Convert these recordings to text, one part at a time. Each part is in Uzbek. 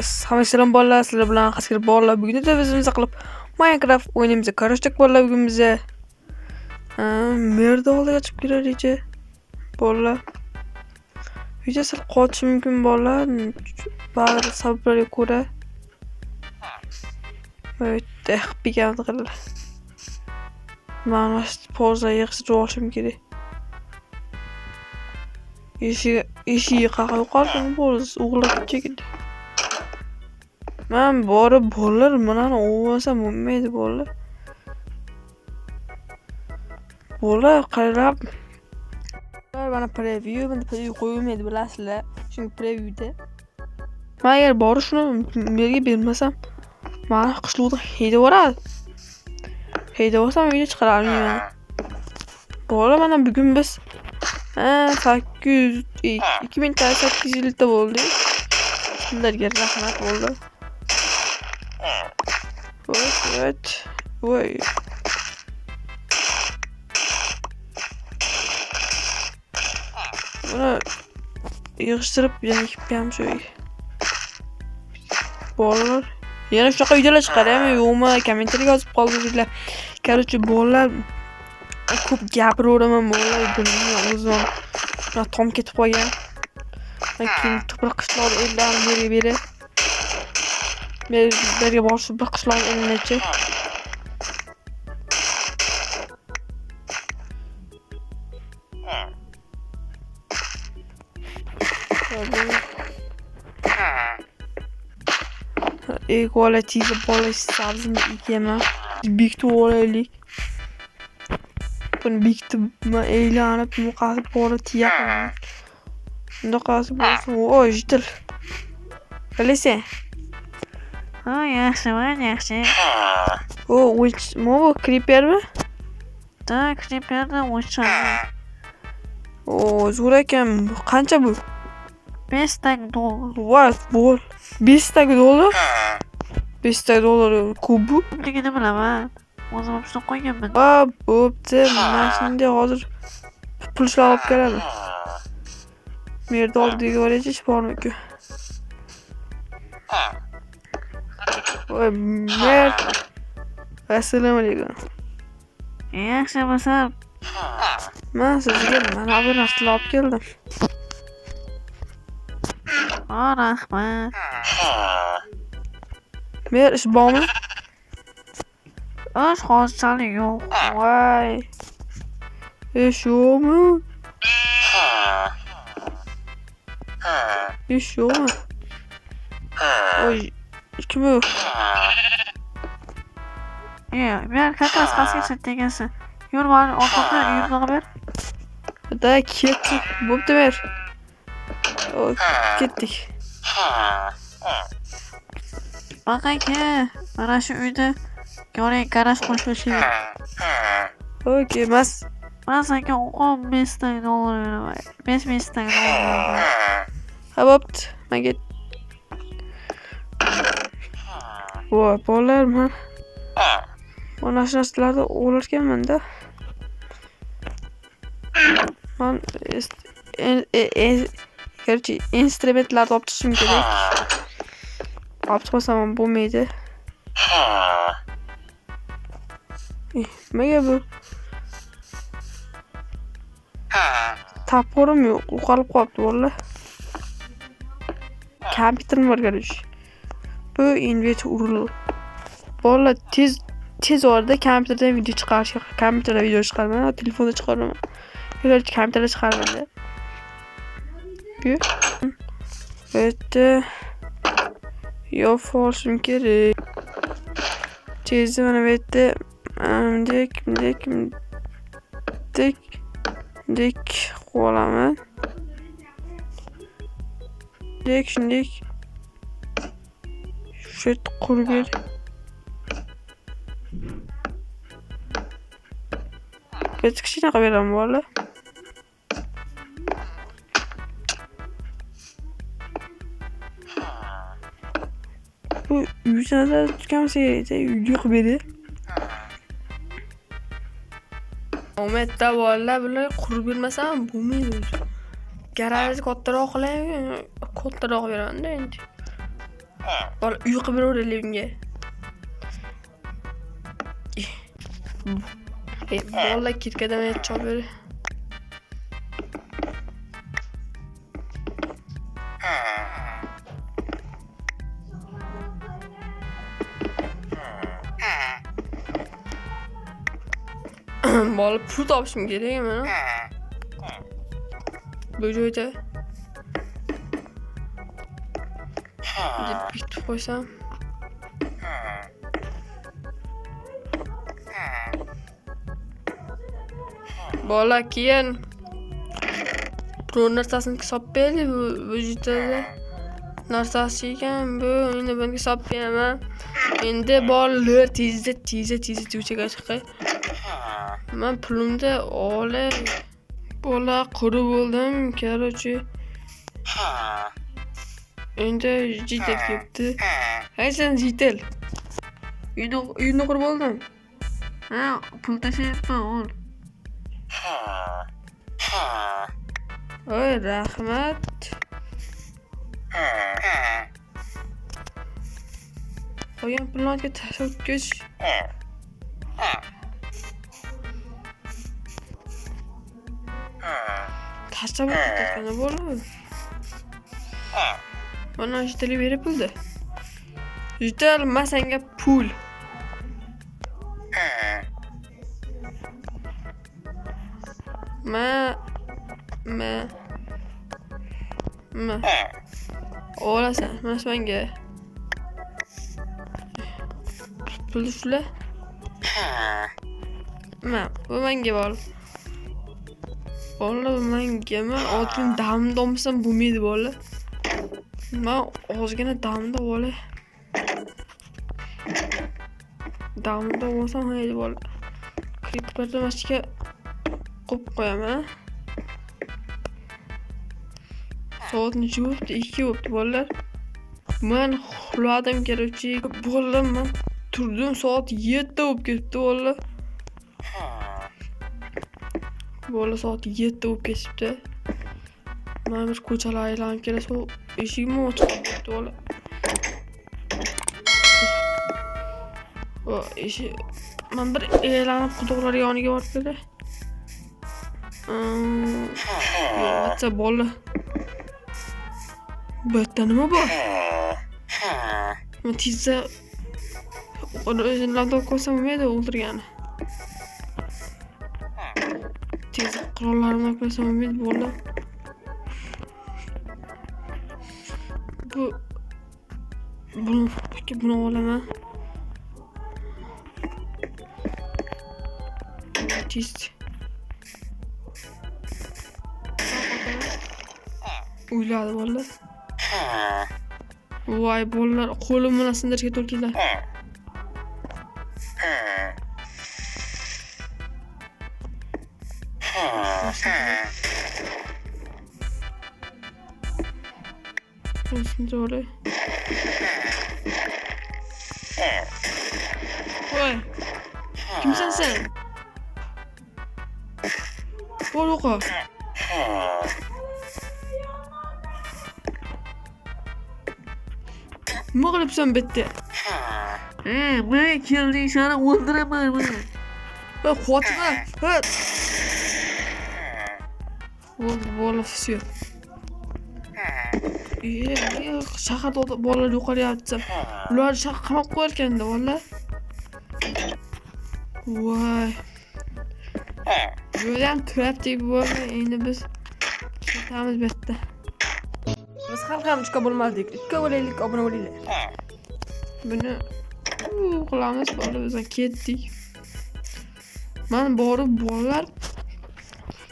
Hammalarga bolalar, sizlar bilan xaskir bolalar. Bugun esa biz qilib Minecraft o'ynaymiz. Qarashdik bolalar bugun bizga. Merda oldiga chiqib kirar echa. Bolalar. Uyda sal qochish mumkin bolalar. Ba'zi sabablarga ko'ra. Böyle bir geldi qillar. Mana poza yig'ishib olishim kerak. Eshigi qaqib qolgan bo'lsa o'g'lab ketdi. Men borib bolalar mana o'vasam bo'lmaydi bolalar. Bolalar qarab. Mana preview, men preview qo'ymaydi bilasizlar. Chunki previewda. Men agar borish shuni menga bermasam, mana qishloqda haydavoradi. Haydavorsam uyga chiqarolmayman. Bolalar mana bugun biz 2800 yilda bo'ldi. Sizlarga rahmat bo'ldi. Voy. Buni yig'ishtirib yana ham shu. Bolalar yana shunaqa uydalar chiqaryapmi, yo'qmi? Kommentariyga yozib qoldiringlar. Короче, bolalar ko'p gapiraveraman bolalar, bilmayman o'zim. Tom ketib qolgan. Keyin bir qishloq ellarni beri. Berga borishib bir qishloq elinachi. Equality bola sabzini yiyman. Bekitib olaylik. Buni bekitib aylanib muqasib borib tiyaqman. Bunda qasib bo'lsa, voy jitil. Bilasan? Ha, yaxshi. Bu creepermi? Da, creeperdan o'chadi. Zo'r ekan. Qancha bu? 5 tak dollar. Voy, bol. 5 tak dollar? 5 tak dollar kubu? Ligini bilaman. O'zim shuni qo'yganman. Bo'pti. Mana shunday hozir pul ishlab olib kelaman. Merda oldiga boraychi bormi-ku? Voy, mer. Assalomu alaykum. Yaxshi bo'lsin. Men sizga mana bu narsani olib keldim. Rahmat. Mer ish bormi? Hozirchalik yo'q. Voy. Ish yo'qmi? Ish yo'qmi? Oy, kim bu? Men kakas qasga tegasi. Yur bari orqadan yurnaga ber. Da ketdi. Bo'pti ber. Ketdik. Bak aka, mana shu uyda yo'q garaj qurish kerak. Okey, mas senga 15 tak dollar beraman. 5 tak dollar. Ha, bo'pti. Menga voy, bolalar men mana shu narsalarni o'g'irlarkanman-da. Men Короче, instrumentlarni olib chiqishim kerak. Olib chiqmasam bo'lmaydi. Nega bu? Taporim yo'q, yo'qolib qolibdi bolalar. Kompyuterim bor garaj. Bu inverter urildi. Bolalar tez orada kompyuterdan video chiqarish, kompyuterda video chiqaraman, telefonda chiqaraman. Yo'q, kompyuterda chiqaraman-da. Bitti. Yo forsim kerak. Tezda mana bu yerda dik qo'laman. Shunday shit qurib ber. Kichkina qilib beraman bolalar. Bu uyda tutgansa yo'q beri. Umidda bolalar bular qurib bermasam bo'lmaydi. Garajni kattaroq qilaymi? Kattaroq beraman-da endi. Bola uyqu beraveraylik unga. Bola ketkadan chop ber. Bola pul topishim kerak men. Bu joyda deb bitib qo'ysam. Bola keyin biror narsasini hisob berdi bu yerda narsasi ekan bu endi bunga hisob beraman. Endi bolalar tezda ko'chaga chiqay. Men pulimni olay. Bola quri bo'ldim, короче. Endi jitel kelibdi. Hay sen jitel. Uyni qurib oldim. Ha, pul tashlayapman o'l. Oy, rahmat. Qo'ygan pullarga tashakkuz. Tashlab ketgani bo'ladi. Mana jitali berib puldi. Jital masanga pul. Ma olasan, mana menga. Pulni shula. Bu menga bor. Bola bu menga men oltin damda olmasam bo'lmaydi bola. Men ozgina damda bola. Damda olmasam haydi bola. Kriptoda mashga qo'yib qo'yaman. Soat necha bo'ldi? 2 bo'ldi bolalar. Men uxladim kerakchi. Bolalar men turdim soat 7 bo'lib ketdi bolalar. Bola soat 7 bo'lib ketibdi. Men bir ko'chalar aylanib kelsa, eshigimni ochib qo'yibdi bola. Men bir aylanib quduqlar yoniga borib keldi. Yo'qsa bola. Bu yerda nima bor? Men tezda o'zimlarni qo'ysam bo'lmaydi o'ldirgani. Tezda qurollarimni qo'ysam bo'lmaydi bola. Buni olaman. Tezda. O'yladi bola. Voy bolalar qo'lim bilan sindirishga to'g'ri keladi. Sindir. Voy. Kimsan sen? Qo'rqa. Nima qilibsan bitta? Men keldi seni o'ldiraman men. Va qochma. Bola всё. Shaharda bolalar yo'qolyapti. Ular shahar qamoq qo'yilganda bolalar. Voy. Yo'lam turibdi bo'lmay, endi biz ketamiz bu yerda. Biz ham chiqa bo'lmadik. Ikki bo'laylik, obuna bo'linglar. Buni qilamiz, bola biz ketdik. Men borib bolalar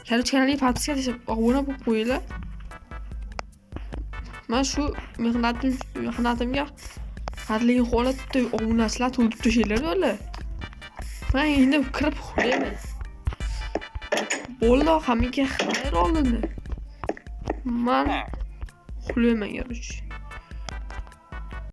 kanalga podpiska deb obuna bo'lib qo'yinglar. Men shu mehnatimga hadlik holatda obunachilar to'lib tashlaylar bolalar. Men endi kirib qo'yayman. Bola hammaga xayr oldi. Men uxlayman, yo'q.